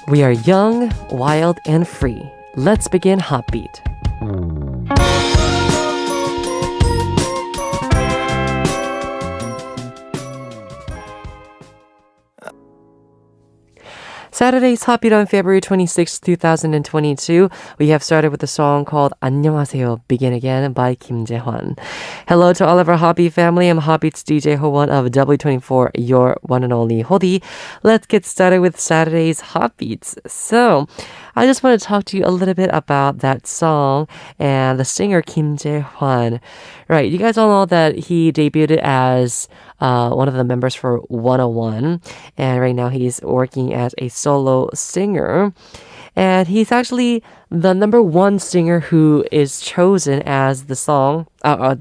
We are young, wild, and free. Let's begin HOTBEAT. Saturday's HOTBEAT on February 26, 2022. We have started with a song called 안녕하세요, Begin Again by Jaehwan. Hello to all of our HOTBEAT family. I'm HOTBEAT's DJ Ho1 of W24, your one and only Hodi. Let's get started with Saturday's HOTBEATs. So, I just want to talk to you a little bit about that song and the singer Jaehwan. Right, you guys all know that he debuted as one of the members for 101, and right now he's working as a solo singer. And he's actually the number one singer who is chosen as the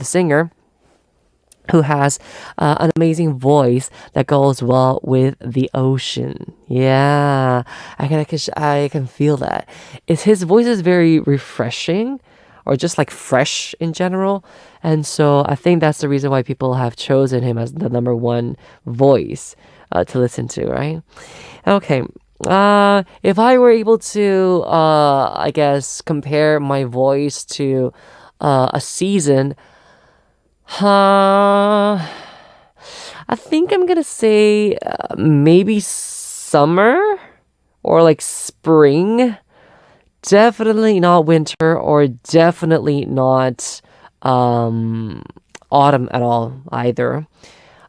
singer who has an amazing voice that goes well with the ocean. Yeah, I can feel that. His voice is very refreshing, or just like fresh in general. And so I think that's the reason why people have chosen him as the number one voice to listen to, right? Okay. If I were able to, I guess, compare my voice to a season, I think I'm gonna say maybe summer or like spring. Definitely not winter, or definitely not autumn at all either.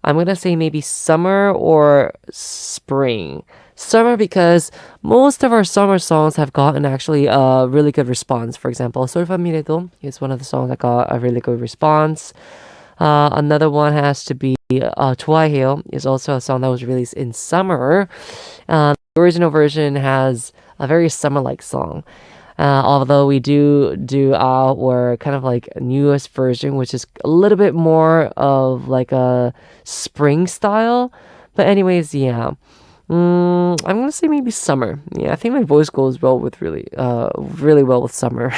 I'm gonna say maybe summer or spring. Summer, because most of our summer songs have gotten actually a really good response. For example, 솔파미래도 is one of the songs that got a really good response. Another one has to be 좋아해요 is also a song that was released in summer. The original version has a very summer-like song. Although we do our kind of like newest version, which is a little bit more of like a spring style. But anyways, yeah. I'm gonna say maybe summer. Yeah, I think my voice goes well with really well with summer.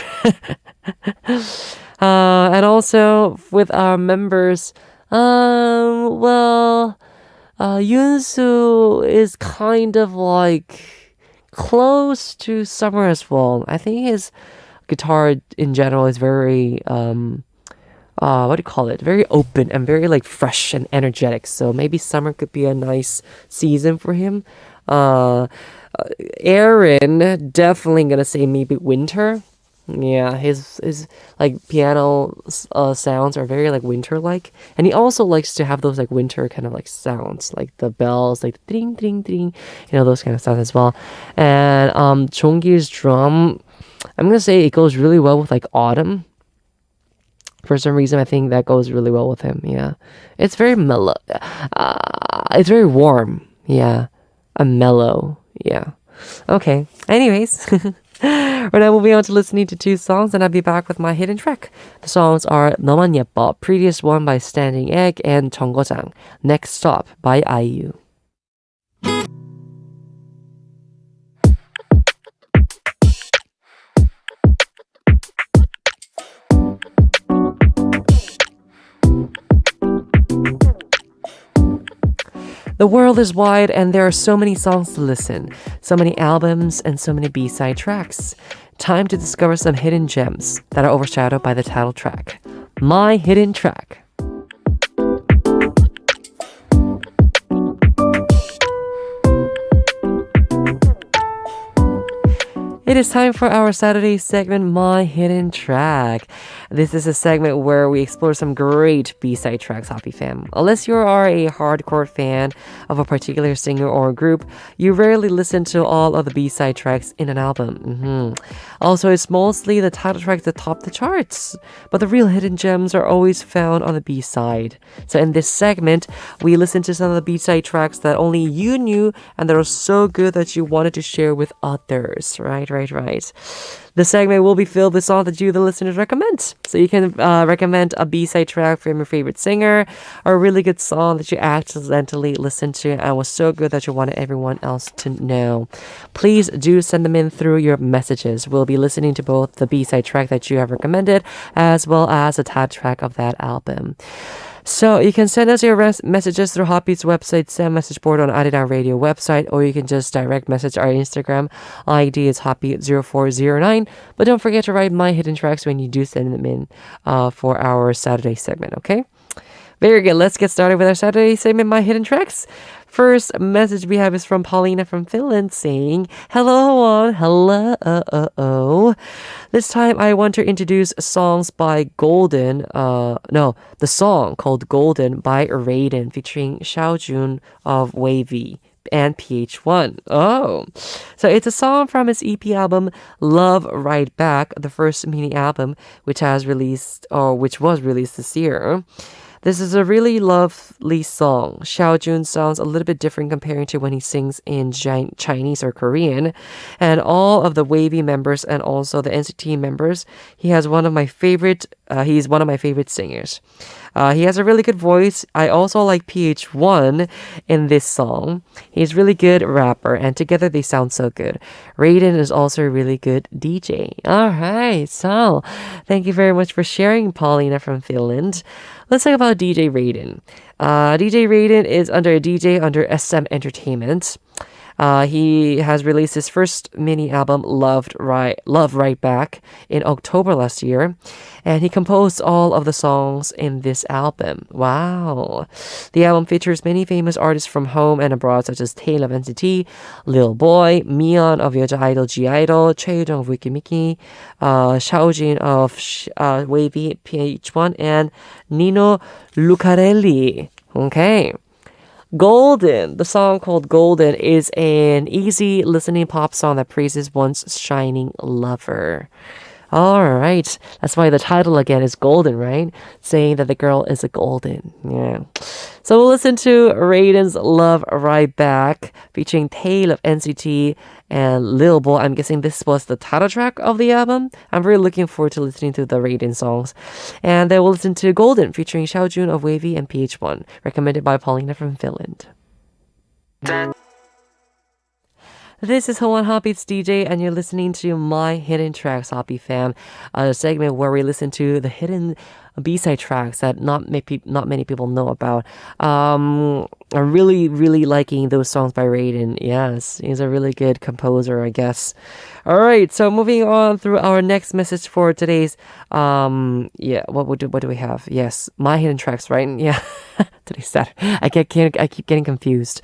And also with our members, Yoonsu is kind of like close to summer as well. I think his guitar in general is very what do you call it? Very open and very like fresh and energetic. So maybe summer could be a nice season for him. Aaron, definitely gonna say maybe winter. Yeah, his like piano sounds are very like winter like, and he also likes to have those like winter kind of like sounds, like the bells, like ding ding ding, those kind of sounds as well. And Jonggi's drum, I'm gonna say it goes really well with like autumn. For some reason, I think that goes really well with him. Yeah, it's very mellow. It's very warm. Yeah, a mellow. Yeah. Okay. Anyways. We're now moving on to listening to two songs, and I'll be back with my hidden track. The songs are 너만 예뻐, Prettiest One by Standing Egg, and 정거장, Next Stop by IU. The world is wide and there are so many songs to listen, so many albums and so many B-side tracks. Time to discover some hidden gems that are overshadowed by the title track. My hidden track. It is time for our Saturday segment, My Hidden Track. This is a segment where we explore some great B-side tracks, Hoppy fam. Unless you are a hardcore fan of a particular singer or group, you rarely listen to all of the B-side tracks in an album. Also, it's mostly the title tracks that top the charts. But the real hidden gems are always found on the B-side. So in this segment, we listen to some of the B-side tracks that only you knew and that are so good that you wanted to share with others. Right. The segment will be filled with songs that you, the listeners, recommend. So you can recommend a B-side track from your favorite singer, or a really good song that you accidentally listened to and was so good that you wanted everyone else to know. Please do send them in through your messages. We'll be listening to both the B-side track that you have recommended as well as the title track of that album. So you can send us your messages through HOTBEAT's website, send message board on Adidas Radio website, or you can just direct message our Instagram. ID is HOTBEAT0409. But don't forget to write my hidden tracks when you do send them in for our Saturday segment, okay? Very good. Let's get started with our Saturday segment, My Hidden Tracks. First message we have is from Paulina from Finland saying, Hello, Hwan. Hello. This time I want to introduce songs by the song called Golden by Raiden featuring Xiaojun of Wavy and PH1. Oh, so it's a song from his EP album Love Right Back, the first mini album which was released this year. This is a really lovely song. Xiaojun sounds a little bit different comparing to when he sings in Chinese or Korean. And all of the Wavy members and also the NCT members, he's one of my favorite singers. He has a really good voice. I also like PH1 in this song. He's a really good rapper, and together they sound so good. Raiden is also a really good DJ. All right, so thank you very much for sharing, Paulina from Finland. Let's talk about DJ Raiden. DJ Raiden is under a DJ under SM Entertainment. He has released his first mini album, Love Right Back, in October last year. And he composed all of the songs in this album. Wow. The album features many famous artists from home and abroad, such as Tae of NCT, Lil Boy, Mion of Yeoja Idol G-Idol, Chae-Jung of Wikimiki, Xiaojin of Wavy PH1, and Nino Lucarelli. Okay. Golden, the song called Golden, is an easy listening pop song that praises one's shining lover. All right. That's why the title again is Golden, right? Saying that the girl is a golden. Yeah. So we'll listen to Raiden's Love Right Back featuring Tae of NCT and Lil Boy. I'm guessing this was the title track of the album. I'm really looking forward to listening to the Raiden songs. And then we'll listen to Golden featuring Xiaojun of Wavy and PH1, recommended by Paulina from Finland. This is Hwan HOTBEAT's DJ, and you're listening to My Hidden Tracks, HOTBEAT fam, a segment where we listen to the hidden B-side tracks that not many people know about. I'm really, really liking those songs by Raiden. Yes, he's a really good composer, I guess. All right, so moving on through our next message for today's, what do we have? Yes, My Hidden Tracks, right? Yeah, today's Saturday. I keep getting confused.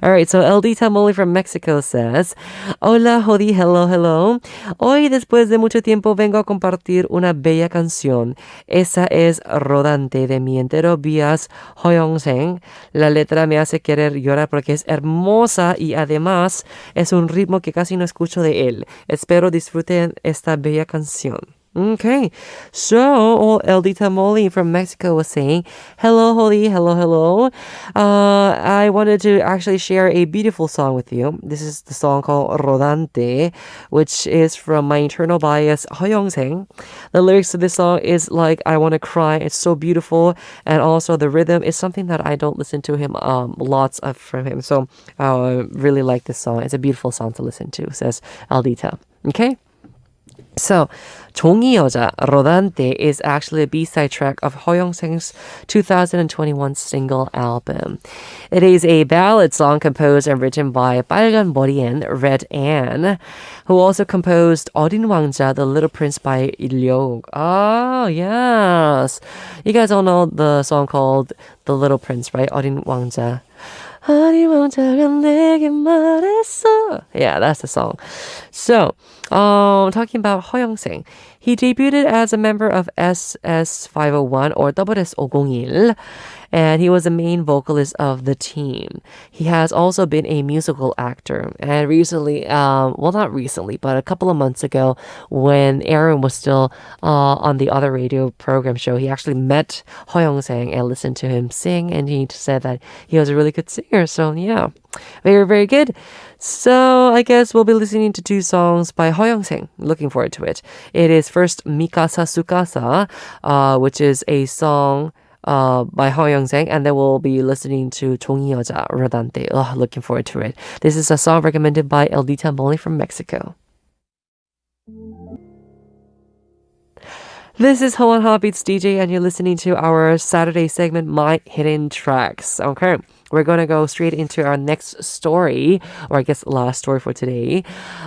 All right, so Eldita Molly from Mexico says, Hola, Jodi, hello. Hoy, después de mucho tiempo, vengo a compartir una bella canción. Esa es Rodanthe de mi entero vías Hoyongseng. La letra me hace querer llorar porque es hermosa y además es un ritmo que casi no escucho de él. Espero disfruten esta bella canción. Okay, so Eldita Molly from Mexico was saying, Hello, Holly, hello. I wanted to actually share a beautiful song with you. This is the song called Rodanthe, which is from my internal bias, Hoyongseng. The lyrics to this song is like, I want to cry. It's so beautiful. And also the rhythm is something that I don't listen to him lots of from him. So I really like this song. It's a beautiful song to listen to, says Eldita. Okay? So, 종이 여자, Rodanthe is actually a B-side track of Hoyongseng's 2021 single album. It is a ballad song composed and written by 빨간 머리엔 Red Ann, who also composed 어린 왕자, The Little Prince by Ilyog. Oh, yes. You guys all know the song called The Little Prince, right? 어린 왕자. Yeah, that's the song. So, talking about Hoyongseng, he debuted as a member of SS501 or SS501, and he was the main vocalist of the team. He has also been a musical actor, and recently, not recently, but a couple of months ago, when Aaron was still on the other radio program show, he actually met Hoyongseng and listened to him sing, and he said that he was a really good singer. So yeah, very, very good. So I guess we'll be listening to two songs by Hoyongseng. Looking forward to it. It is first Mikasa Sukasa, which is a song by Hoyongseng, and then we'll be listening to 종이 여자, Rodanthe. Looking forward to it. This is a song recommended by Eldita Molly from Mexico. This is Hoan Heartbeats DJ, and you're listening to our Saturday segment, My Hidden Tracks. Okay, we're going to go straight into our next story, or I guess last story for today.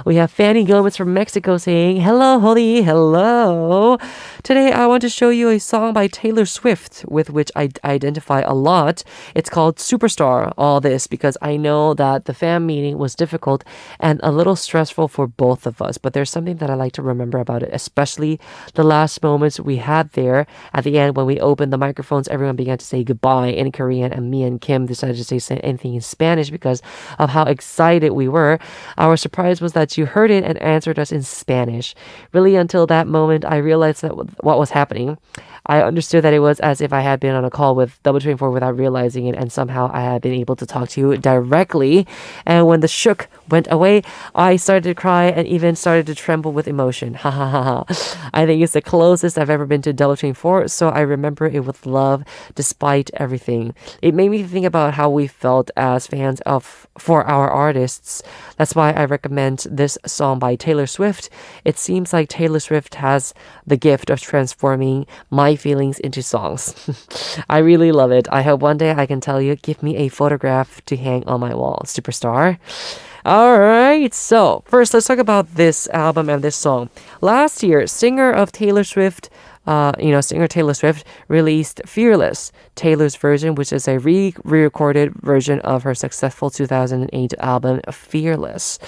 We have Fany Gomez from Mexico saying, "Hello, Holly, hello. Today I want to show you a song by Taylor Swift with which I identify a lot. It's called Superstar. All this because I know that the fan meeting was difficult and a little stressful for both of us, but there's something that I like to remember about it, especially the last moments we had there. At the end, when we opened the microphones, everyone began to say goodbye in Korean, and me and Kim decided to say anything in Spanish because of how excited we were. Our surprise was that you heard it and answered us in Spanish. Really, until that moment, I realized that what was happening. I understood that it was as if I had been on a call with Double 24 without realizing it, and somehow I had been able to talk to you directly. And when the shook went away, I started to cry and even started to tremble with emotion. Ha ha ha ha. I think it's the closest I've ever been to Double 24, so I remember it with love despite everything. It made me think about how we felt as fans of for our artists. That's why I recommend this song by Taylor Swift. It seems like Taylor Swift has the gift of transforming my feelings into songs. I really love it. I hope one day I can tell you, give me a photograph to hang on my wall. Superstar. All right, so first let's talk about this album and this song. Last year, singer Taylor Swift released Fearless, Taylor's version, which is a re-recorded version of her successful 2008 album Fearless.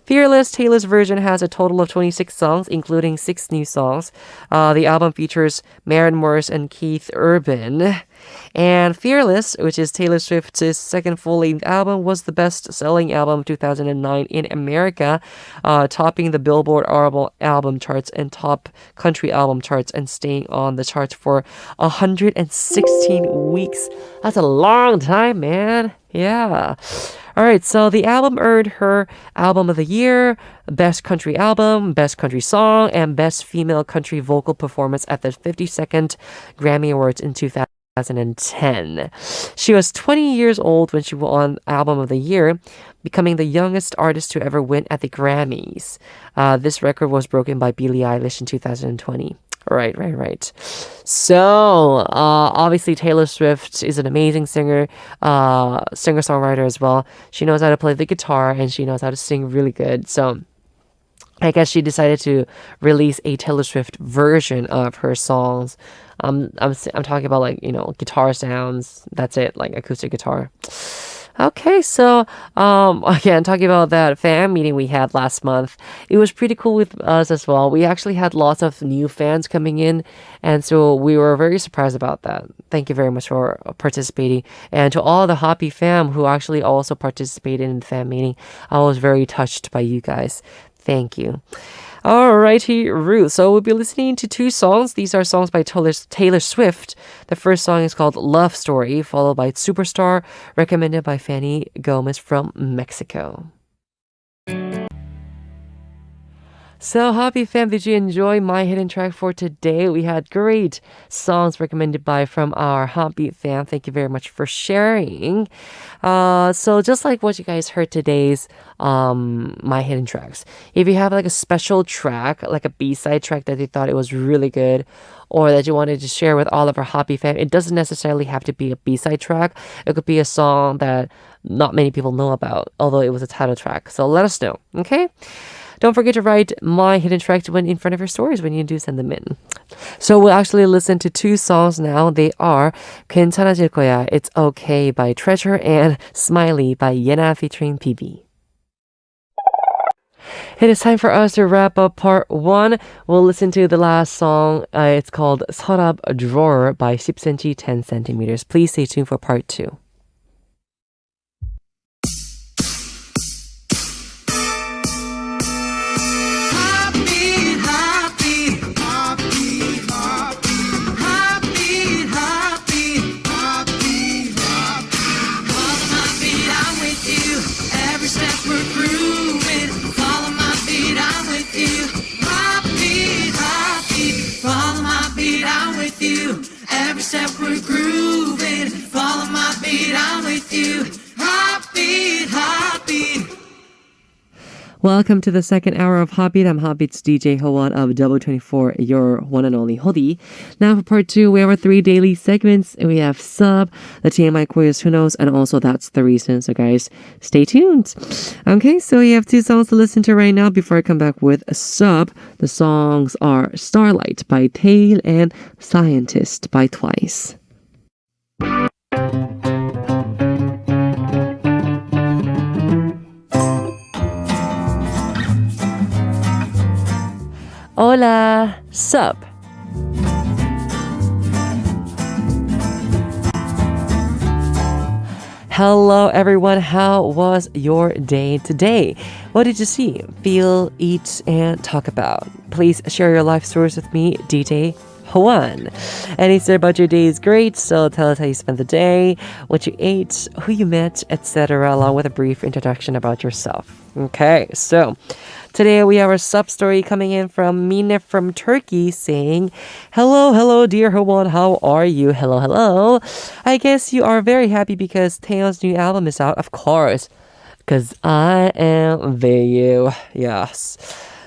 Fearless, Taylor's version, has a total of 26 songs, including 6 new songs. The album features Maren Morris and Keith Urban. And Fearless, which is Taylor Swift's second full-length album, was the best-selling album of 2009 in America, topping the Billboard album charts and top country album charts and staying on the charts for 116 weeks. That's a long time, man. Yeah. All right, so the album earned her Album of the Year, Best Country Album, Best Country Song, and Best Female Country Vocal Performance at the 52nd Grammy Awards in 2010. She was 20 years old when she won Album of the Year, becoming the youngest artist to ever win at the Grammys. This record was broken by Billie Eilish in 2020. Right. So, obviously Taylor Swift is an amazing singer-songwriter as well. She knows how to play the guitar and she knows how to sing really good. So, I guess she decided to release a Taylor Swift version of her songs. I'm talking about guitar sounds. That's it, like acoustic guitar. Okay, so again, talking about that fan meeting we had last month, it was pretty cool with us as well. We actually had lots of new fans coming in, and so we were very surprised about that. Thank you very much for participating. And to all the Hoppy fam who actually also participated in the fan meeting, I was very touched by you guys. Thank you. Alrighty, Ruth. So we'll be listening to 2 songs. These are songs by Taylor Swift. The first song is called Love Story, followed by Superstar, recommended by Fany Gomez from Mexico. So, Hoppy fam, did you enjoy my hidden track for today? We had great songs recommended from our Hoppy fam. Thank you very much for sharing. So just like what you guys heard today's my hidden tracks, if you have like a special track, like a B-side track that you thought it was really good, or that you wanted to share with all of our Hoppy fam, it doesn't necessarily have to be a B-side track. It could be a song that not many people know about, although it was a title track. So let us know, okay? Don't forget to write my hidden track when in front of your stories when you do send them in. So we'll actually listen to 2 songs now. They are 괜찮아질 거야, It's Okay by Treasure, and Smiley by Yena featuring PB. It is time for us to wrap up part 1. We'll listen to the last song. It's called 서랍 Drawer by 10cm 10cm. Please stay tuned for part 2. Every step we're grooving, follow my beat, I'm with you. Heartbeat, heartbeat. Welcome to the second hour of Hotbeat. I'm Hotbeat's DJ Hwan of W24, your one and only Hodi. Now for part two, we have our 3 daily segments. We have Ssup, the TMI Quiz, Who Knows, and also That's the Reason. So guys, stay tuned. Okay, so we have 2 songs to listen to right now before I come back with Ssup. The songs are Starlight by Tail and Scientist by Twice. Hola, Ssup. Hello everyone, how was your day today? What did you see, feel, eat, and talk about? Please share your life stories with me, DJ Hwan. Any story about your day is great, so tell us how you spent the day, what you ate, who you met, etc., along with a brief introduction about yourself. Okay, so today we have our Ssup story coming in from Mine from Turkey saying, hello, dear Hwan, how are you? Hello. I guess you are very happy because Taeyeon's new album is out, of course. Because I am you. Yes.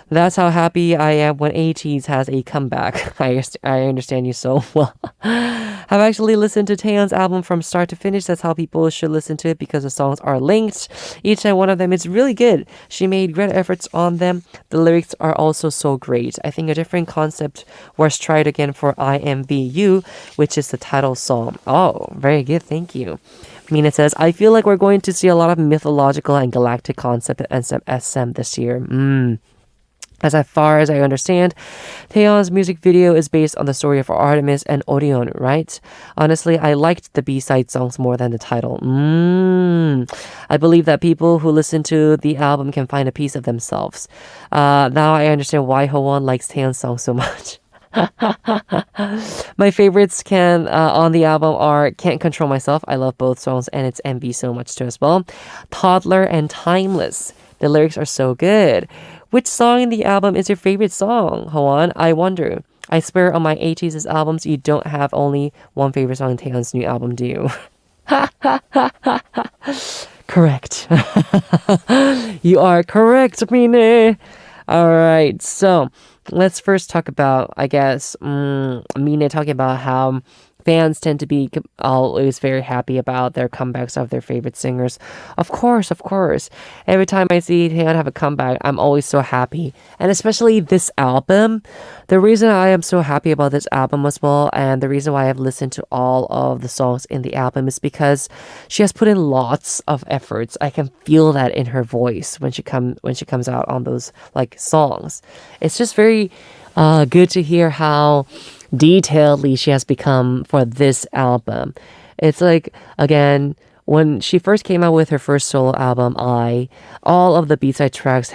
That's how happy I am when ATEEZ has a comeback. I understand you so well. I've actually listened to Taeyeon's album from start to finish. That's how people should listen to it because the songs are linked. Each and one of them is really good. She made great efforts on them. The lyrics are also so great. I think a different concept was tried again for I Am You, which is the title song. Oh, very good. Thank you. Mina says, I feel like we're going to see a lot of mythological and galactic concept at SM this year. As far as I understand, Taeyeon's music video is based on the story of Artemis and Orion, right? Honestly, I liked the B-side songs more than the title. I believe that people who listen to the album can find a piece of themselves. Now I understand why Hwan likes Taeyeon's songs so much. My favorites on the album are Can't Control Myself. I love both songs and its MV so much too as well. Toddler and Timeless. The lyrics are so good. Which song in the album is your favorite song, Hwan? I wonder. I swear on my ATEEZ's albums, you don't have only one favorite song in Taeyeon's new album, do you? Correct. You are correct, Mine. All right, so let's first talk about, I guess, Mine talking about how fans tend to be always very happy about their comebacks of their favorite singers. Of course. Every time I see Taeyeon have a comeback, I'm always so happy. And especially this album. The reason I am so happy about this album as well, and the reason why I've listened to all of the songs in the album is because she has put in lots of efforts. I can feel that in her voice when she comes out on those like songs. It's just very good to hear how detailedly she has become for this album. It's like, again, when she first came out with her first solo album, all of the B-side tracks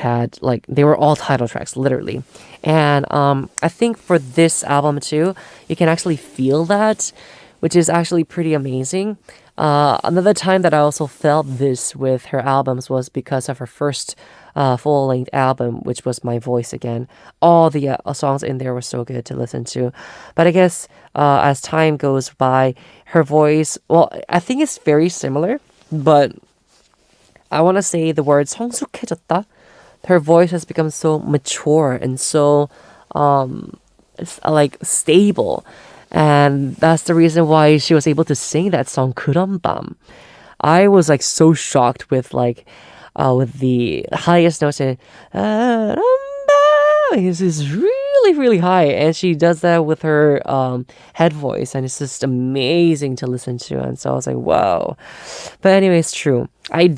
they were all title tracks, literally. And I think for this album too, you can actually feel that, which is actually pretty amazing. Another time that I also felt this with her albums was because of her first full-length album, which was My Voice Again. All the songs in there were so good to listen to. But I guess as time goes by, her voice, well, I think it's very similar, but I want to say the word 성숙해졌다. Her voice has become so mature and so it's like stable. And that's the reason why she was able to sing that song 그런 밤. I was like so shocked with the highest notes in is really high, and she does that with her head voice, and it's just amazing to listen to. And so I was like, wow. But anyway, it's true. I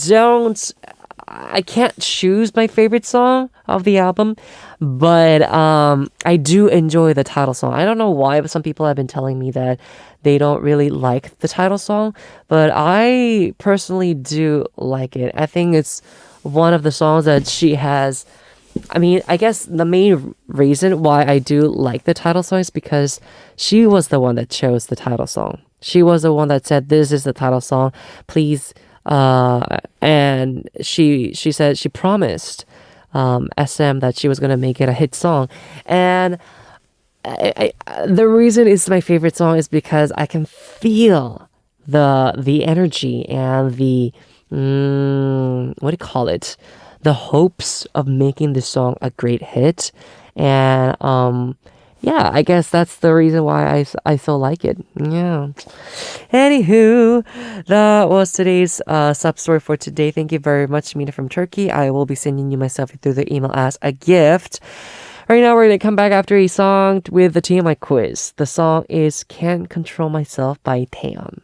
can't choose my favorite song of the album, but I do enjoy the title song. I don't know why, but some people have been telling me that they don't really like the title song, but I personally do like it. I think it's one of the songs that she has. I mean, I guess the main reason why I do like the title song is because she was the one that chose the title song. She was the one that said, this is the title song, please. And she said she promised SM that she was going to make it a hit song. And the reason it's my favorite song is because I can feel the energy and the what do you call it? the hopes of making this song a great hit. And yeah, I guess that's the reason why I so like it. Yeah. Anywho, that was today's sub story for today. Thank you very much, Mina from Turkey. I will be sending you my selfie through the email as a gift. Right now, we're going to come back after a song with the TMI quiz. The song is Can't Control Myself by Taeyeon.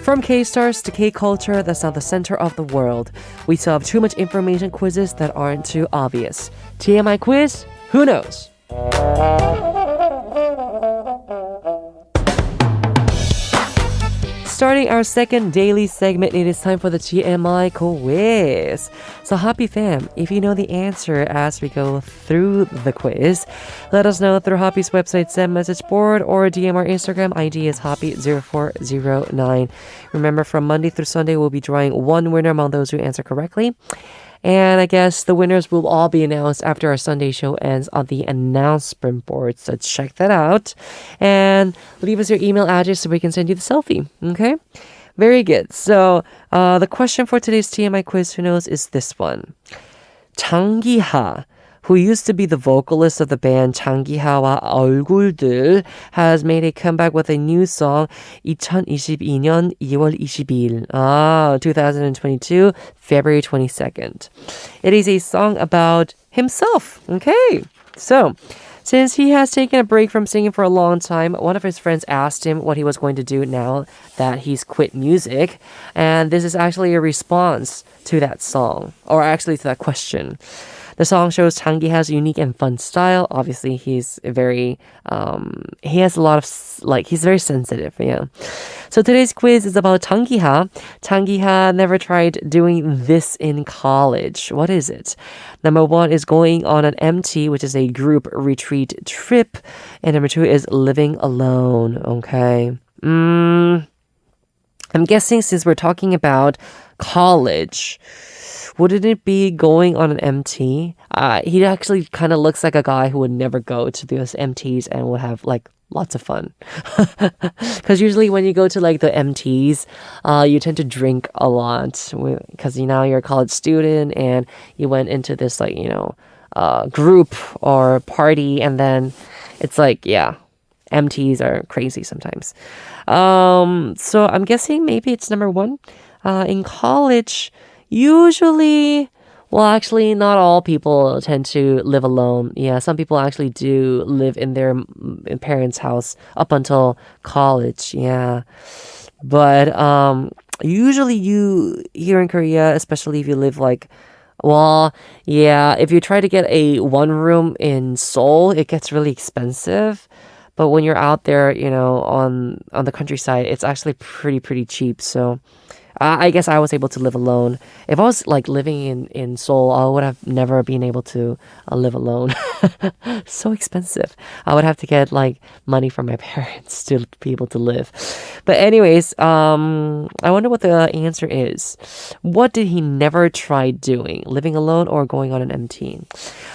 From K-stars to K-culture that's not the center of the world, we still have too much information quizzes that aren't too obvious. TMI quiz? Who knows? Starting our second daily segment, it is time for the TMI quiz. So happy fam, if you know the answer as we go through the quiz, let us know through Hoppy's website send message board or DM our Instagram. ID is Hoppy0409. Remember, from Monday through Sunday, we'll be drawing one winner among those who answer correctly. And I guess the winners will all be announced after our Sunday show ends on the announcement board. So check that out. And leave us your email address so we can send you the selfie. Okay? Very good. So the question for today's TMI quiz, who knows, is this one. Chang Kiha, who used to be the vocalist of the band Chang Kiha와 얼굴들, has made a comeback with a new song 2022년 2월 22일. 2022, February 22nd. It is a song about himself. Okay, so since he has taken a break from singing for a long time, one of his friends asked him what he was going to do now that he's quit music. And this is actually a response to that song, or actually to that question. The song shows Chang Kiha's unique and fun style. Obviously, he's very, he has a lot of, he's very sensitive, yeah. So today's quiz is about Chang Kiha. Chang Kiha never tried doing this in college. What is it? Number one is going on an MT, which is a group retreat trip. And number two is living alone, okay. I'm guessing since we're talking about college, wouldn't it be going on an MT? He actually kind of looks like a guy who would never go to those MTs and would have lots of fun. Because usually when you go to the MTs, you tend to drink a lot because you're a college student and you went into this group or party, and then it's MTs are crazy sometimes. So I'm guessing maybe it's number one. In college, usually, well, actually, not all people tend to live alone. Yeah, some people actually do live in their parents' house up until college. Yeah, but usually you here in Korea, especially if you live if you try to get a one room in Seoul, it gets really expensive. But when you're out there, on the countryside, it's actually pretty cheap. So I guess I was able to live alone. If I was living in Seoul, I would have never been able to live alone. So expensive. I would have to get money from my parents to be able to live. But anyways, I wonder what the answer is. What did he never try doing? Living alone or going on an MT?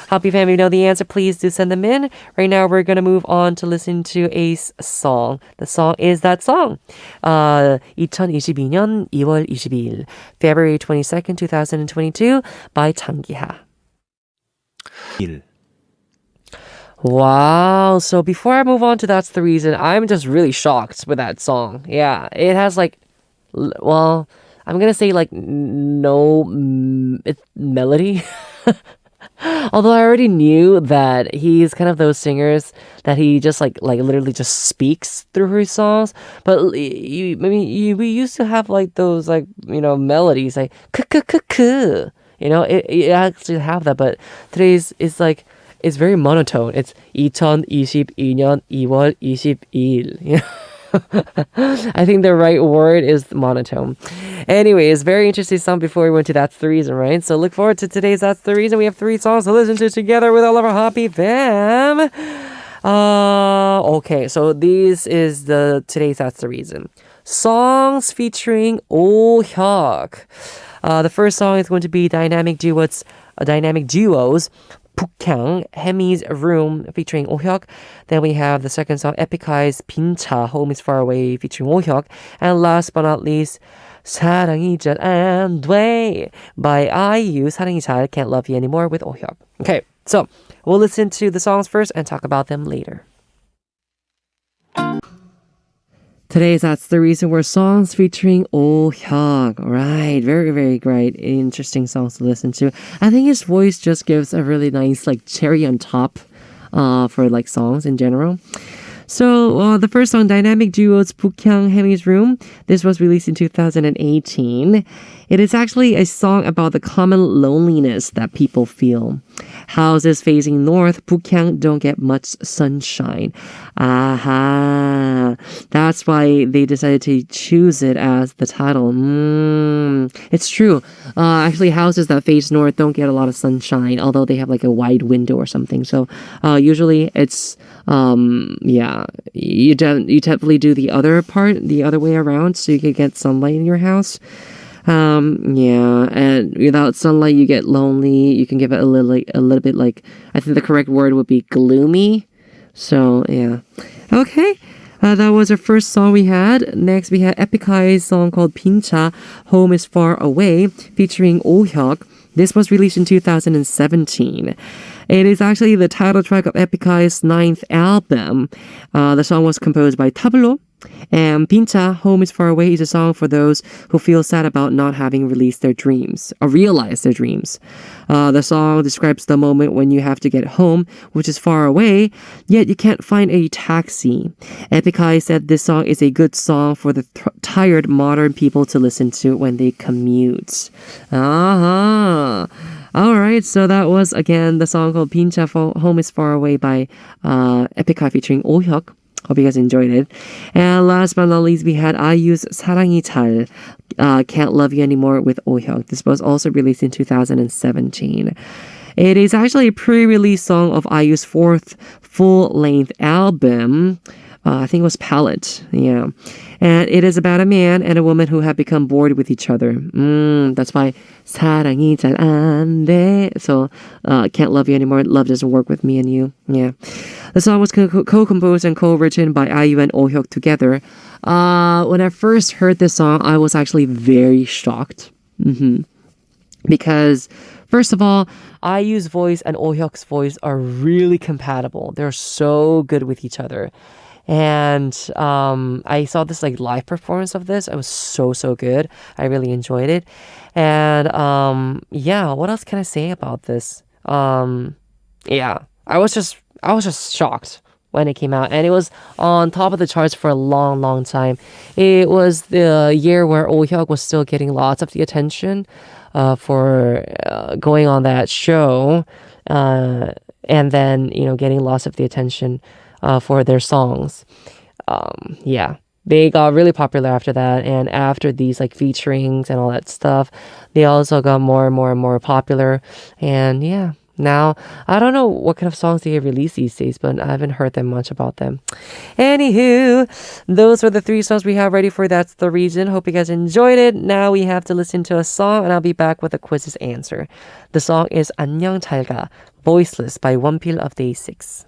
Happy family, know the answer, please do send them in. Right now, we're going to move on to listen to a song. The song is that song. 2022년 2월 22일, February 22nd, 2022, by Chang Kiha. Wow. So before I move on to That's the Reason, I'm just really shocked with that song. Yeah, it has I'm going to say no melody. Although I already knew that he's kind of those singers that he just literally just speaks through his songs. But we used to have those melodies k. It actually have that. But today's is it's very monotone. It's 2022년 2월 22일. I think the right word is monotone. Anyways, very interesting song before we went to That's the Reason, right? So look forward to today's That's the Reason. We have 3 songs to listen to together with all of our Hoppy fam. Okay, so this is today's That's the Reason. Songs featuring Oh Hyuk. The first song is going to be dynamic duos Pukyang, Hemi's Room featuring Oh Hyuk. Then we have the second song, Epik High's Pincha, Home is Far Away featuring Oh Hyuk. And last but not least, 사랑이 잘 안 돼 by IU, 사랑이 잘 Can't Love You Anymore with Oh Hyuk. Okay, so we'll listen to the songs first and talk about them later. Today's That's the Reason were songs featuring Oh Hyuk. Right, very, very great, interesting songs to listen to. I think his voice just gives a really nice like cherry on top for like songs in general. So the first song, Dynamic Duo's Pukyang Hemi's Room. This was released in 2018. It is actually a song about the common loneliness that people feel. Houses facing north, Pukyang don't get much sunshine. Aha. That's why they decided to choose it as the title. It's true. Actually, houses that face north don't get a lot of sunshine, although they have like a wide window or something. So usually it's, you definitely do the other part, the other way around, so you can get sunlight in your house. And without sunlight, you get lonely. You can give it a little bit like, I think the correct word would be gloomy. So, yeah. Okay. That was our first song we had. Next, we had Epik High's song called Pincha, Home is Far Away, featuring Oh Hyuk. This was released in 2017. It is actually the title track of Epik High's 9th album. The song was composed by Tablo. And Pincha, Home is Far Away, is a song for those who feel sad about not having released their dreams or realized their dreams. The song describes the moment when you have to get home, which is far away, yet you can't find a taxi. Epik High said this song is a good song for the tired modern people to listen to when they commute. All right, so that was again the song called Pincha, Home is Far Away by Epik High featuring Oh Hyuk. Hope you guys enjoyed it. And last but not least, we had IU's 사랑이 잘 Can't Love You Anymore with Oh Hyuk. This was also released in 2017. It is actually a pre-release song of IU's 4th full-length album. I think it was Palette. Yeah. And it is about a man and a woman who have become bored with each other. That's why 사랑이 잘 안 돼. So, Can't Love You Anymore. Love doesn't work with me and you. Yeah. The song was co-composed and co-written by IU and Oh Hyuk together. When I first heard this song, I was actually very shocked. Because, first of all, IU's voice and Oh Hyuk's voice are really compatible. They're so good with each other. And I saw this like live performance of this. It was so good. I really enjoyed it. And what else can I say about this? I was just shocked when it came out, and it was on top of the charts for a long time. It was the year where Oh Hyuk was still getting lots of the attention for going on that show, and then getting lots of the attention for their songs. They got really popular after that, and after these like featurings and all that stuff, they also got more and more popular. And now I don't know what kind of songs they release these days, but I haven't heard them much about them. Anywho, those were the 3 songs we have ready for That's the Reason. Hope you guys enjoyed it. Now we have to listen to a song, and I'll be back with the quiz's answer. The song is 안녕 잘가, Voiceless by Wonpil of Day 6.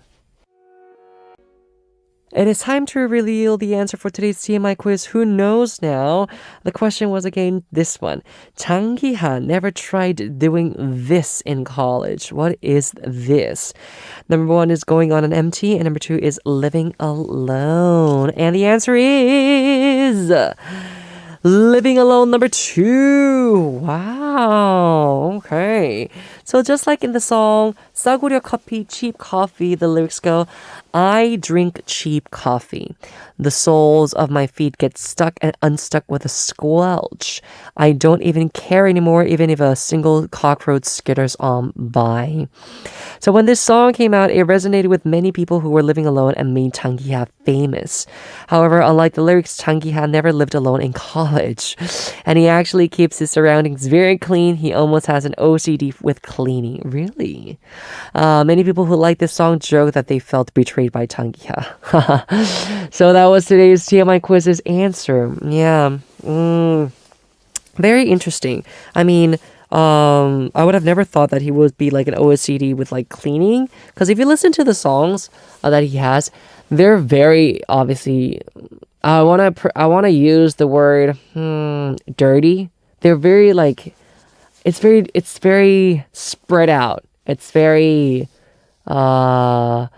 It is time to reveal the answer for today's TMI quiz. Who knows now? The question was again this one. Chang Kiha never tried doing this in college. What is this? Number 1 is going on an MT, and number 2 is living alone. And the answer is living alone, number 2. Wow. Okay. So just like in the song 싸구려 커피, cheap coffee, the lyrics go, I drink cheap coffee. The soles of my feet get stuck and unstuck with a squelch. I don't even care anymore, even if a single cockroach skitters on by. So when this song came out, it resonated with many people who were living alone and made Chang Kiha famous. However, unlike the lyrics, Chang Kiha never lived alone in college. And he actually keeps his surroundings very clean. He almost has an OCD with cleaning. Really? Many people who like this song joke that they felt betrayed by Chang Kiha. So that was today's TMI quiz's answer. Yeah. Very interesting. I mean, I would have never thought that he would be like an OSCD with like cleaning. Because if you listen to the songs that he has, they're very obviously. I wanna use the word dirty. They're very like it's very spread out. It's very uh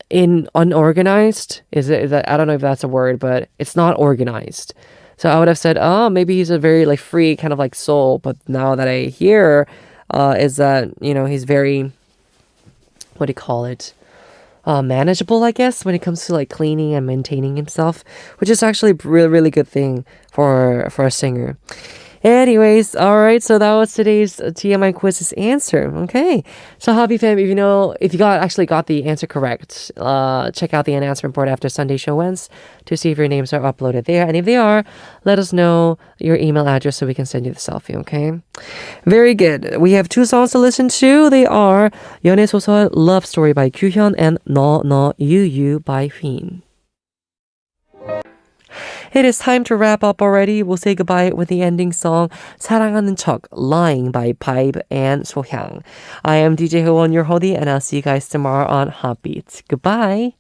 in unorganized. Is that I don't know if that's a word, but it's not organized. So I would have said, oh, maybe he's a very like free kind of like soul. But now that I hear, is that he's very, what do you call it? Manageable, I guess, when it comes to like cleaning and maintaining himself, which is actually a really really good thing for a singer. Anyways, all right, so that was today's TMI quiz's answer. Okay, so Hobby Fam, if you actually got the answer correct, check out the announcement board after Sunday show ends to see if your names are uploaded there, and if they are, let us know your email address so we can send you the selfie. Okay, very good. We have two songs to listen to. They are 연애소설 Love Story by Kyuhyun and 너 You by Hyun. It is time to wrap up already. We'll say goodbye with the ending song 사랑하는 척 Lying by Pipe and Sohyang. I am DJ Hwon, your hoodie, and I'll see you guys tomorrow on HOTBEAT. Goodbye.